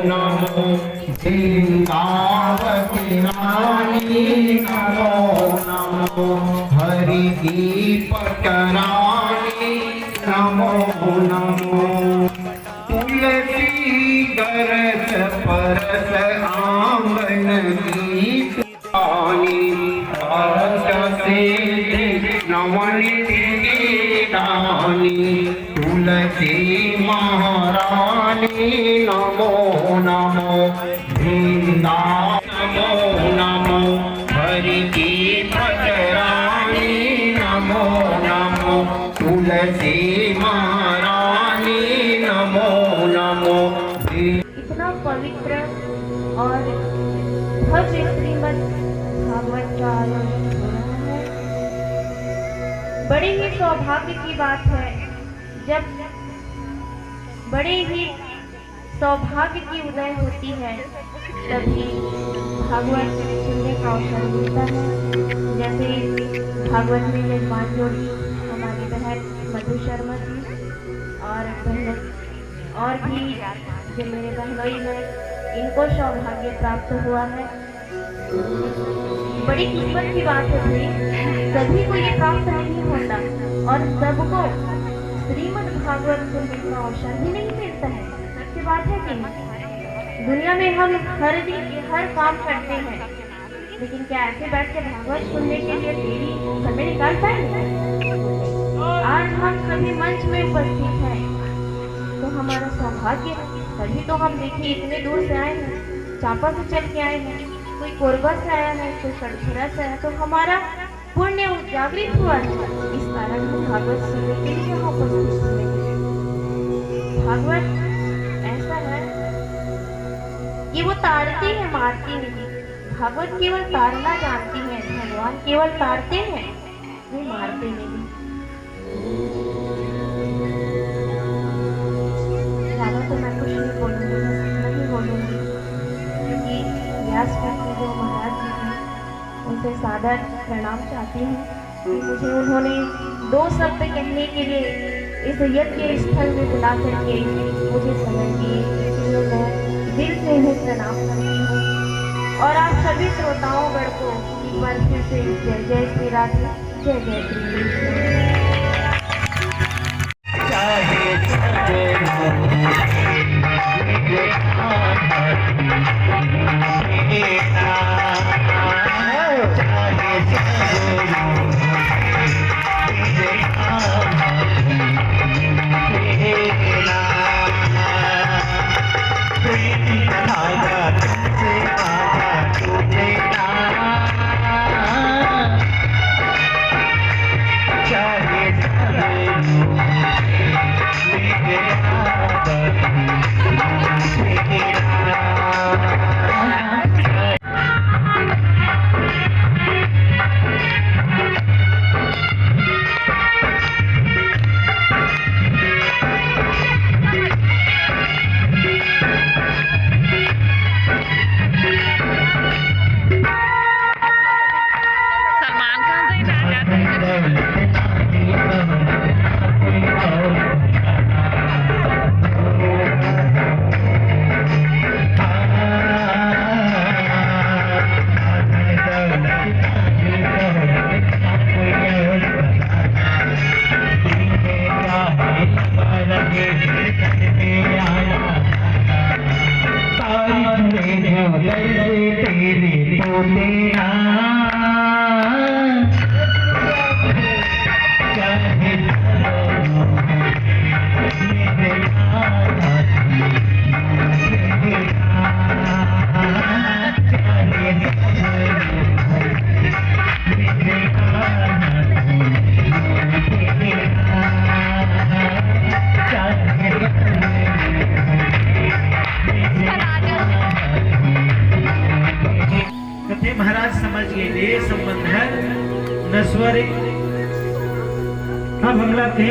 नमो वृंदावती रानी नमो नमो हरि दीपक रानी नमो नमो तुलसी गरज परस आंगन गीत रानी से नवनीति रानी तुलसी महारानी नमो नमो वृंदा नमो नमो हरि की रानी नमो नमो तुलसी महारानी नमो नमो। इतना पवित्र और भव्य श्रीमद् भागवत का आयोजन हो रहा है। बड़े ही सौभाग्य की बात है जब बड़े ही सौभाग्य की उदय होती है तभी भागवत सुनने का अवसर मिलता है। जैसे भागवत में निर्माण जोड़ी हमारी बहन मधु शर्मा जी और बहनों और भी जो मेरे बहनोई हैं इनको सौभाग्य प्राप्त हुआ है। बड़ी किस्मत की बात है भाई, सभी को ये प्राप्त नहीं होता और सबको श्रीमद् भागवत सुनने का अवसर भी नहीं मिलता है। सच्ची बात है कि दुनिया में हम हर दिन हर काम करते हैं, लेकिन क्या ऐसे बैठ के भागवत सुनने के लिए डेली समय निकाल पाएंगे? आज हम सभी मंच में उपस्थित हैं तो हमारा सौभाग्य है। तभी तो हम देखिए इतने दूर से आए हैं, चांपा से चल के आए हैं, कोई कोरबा से आया है, कोई सड़खरा से आया, तो हमारा पुण्य उजागृत हुआ है। इस कारण हम भागवत सुनने के लिए यहाँ उपस्थित हुए। भागवत ऐसा है कि वो तारती है, मारती नहीं। भागवत केवल तारना जानती है, भगवान केवल तारते हैं, वे मारते नहीं। ज्यादा तो मैं कुछ नहीं बोलूंगी, नहीं बोलूंगी क्योंकि व्यास जो महाराज जी हैं उनसे सादर प्रणाम चाहती हूँ कि मुझे उन्होंने दो शब्द कहने के लिए इस यज्ञ स्थल में बुला करके मुझे समय दिए, इसलिए मैं दिल से उन्हें प्रणाम करती हूँ। और आप सभी श्रोताओं गण को एक बार फिर से जय जय श्री राधे, जय जय श्री कृष्ण। महाराज समझ गए संबंध है नस्वरे। अब हमला थे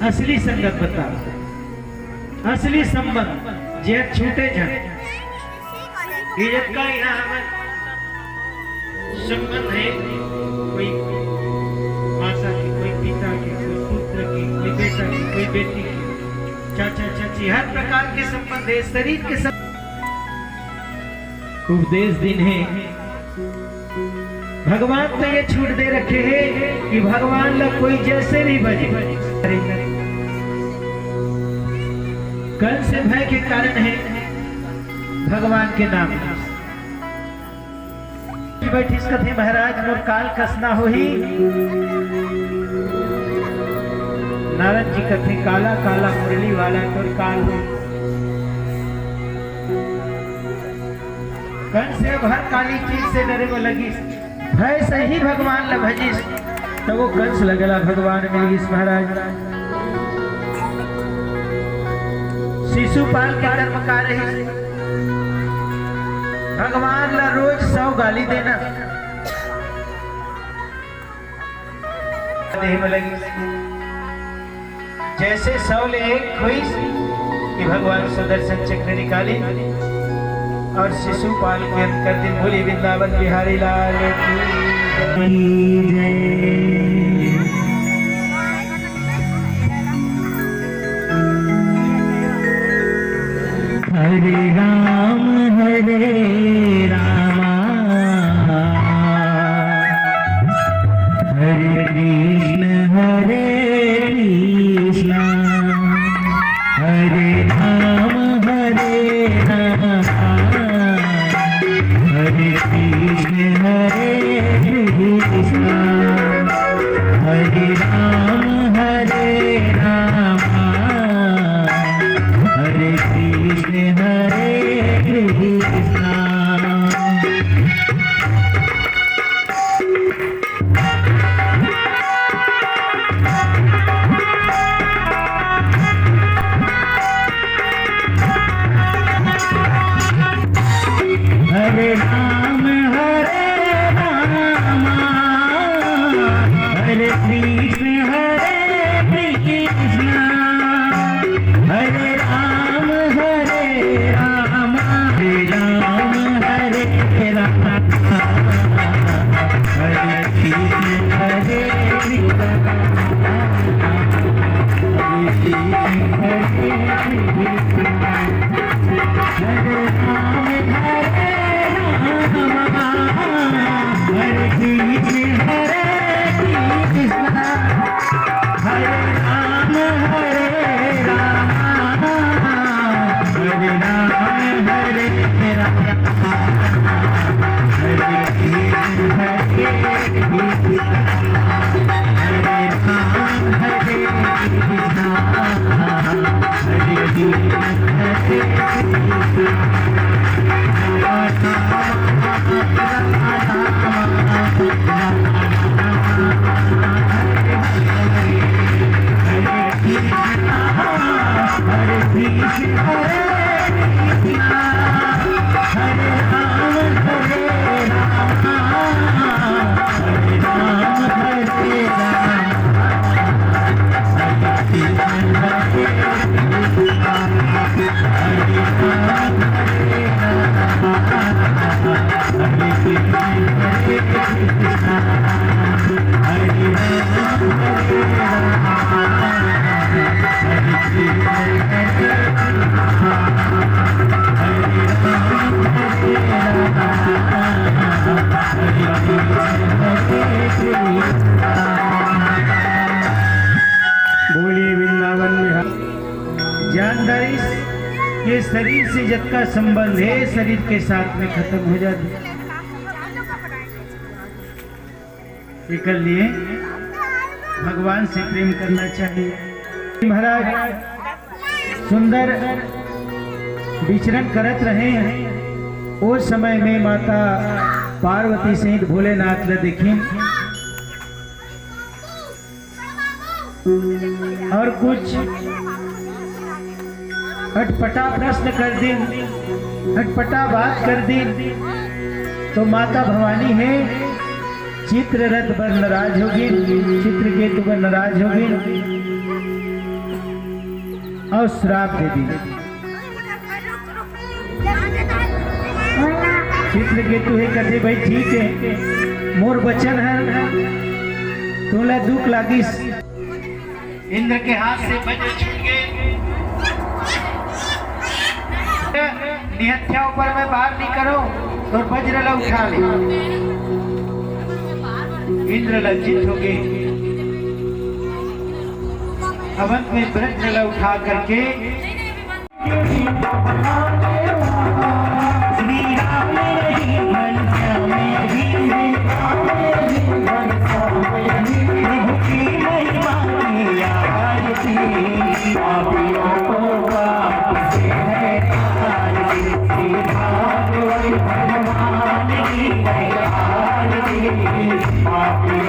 असली संगत बता, असली संबंध जे छूटे जन इज्जत का यहाँ संबंध है। कोई माता की, कोई पिता की, कोई पुत्र की, कोई बेटा की, कोई बेटी की, चाचा चाची हर प्रकार के संबंध है, शरीर के संबंध। उपदेश दिन है, भगवान तो ये छूट दे रखे हैं कि भगवान ला कोई जैसे भी बजे। कल से भय के कारण है भगवान के नाम बैठी कथे महाराज मोर काल कसना हो ही। नारद जी कथे काला काला मुरली वाला तोर काल हो। कंस से हर काली चीज से डरे वो लगी, भय से ही भगवान ला भजिस तो वो कंस लगला भगवान में इस महाराज। शिशुपाल के कर्म का रही, भगवान ला रोज 100 गाली देना देह में लगी। जैसे 100 ले एक हुई कि भगवान सुदर्शन चक्र निकाले और शिशुपाल के अंत कर दिन भोले वृंदावन बिहारी लाल की जय। हरे राम हरे कृष्ण हरे राम हरे राम हरे कृष्ण हरे कृष्ण हरे राम हरे राम हरे कृष्ण हरे कृष्ण। हरे राम हरे कृष्ण हरे कृष्ण हरे राम हरे राम हरे राम हरे राम हरे कृष्ण हरे कृष्ण हरे कृष्ण हरे जानदारी ये शरीर से जब का संबंध है शरीर के साथ में खत्म हो जाता है। कर लिए भगवान से प्रेम करना चाहिए। महाराज सुंदर विचरण करत रहे हैं। उस समय में माता पार्वती सहित भोलेनाथ ने देखी और कुछ अटपटा प्रश्न कर दी, अटपटा बात कर दी तो माता भवानी है चित्ररथ पर नाराज होगी, चित्रकेतु पर नाराज होगी और श्राप दे दी। चित्रकेतु है कहते भाई ठीक है मोर बचन है तोला दुख लागिस। इंद्र के हाथ से बज छूट गए यदि हत्या ऊपर में बाहर नहीं करो तो वज्र ला उठा ले। इंद्र लज्जित हो गए। अब अंत में वज्र ला उठा करके भगवान की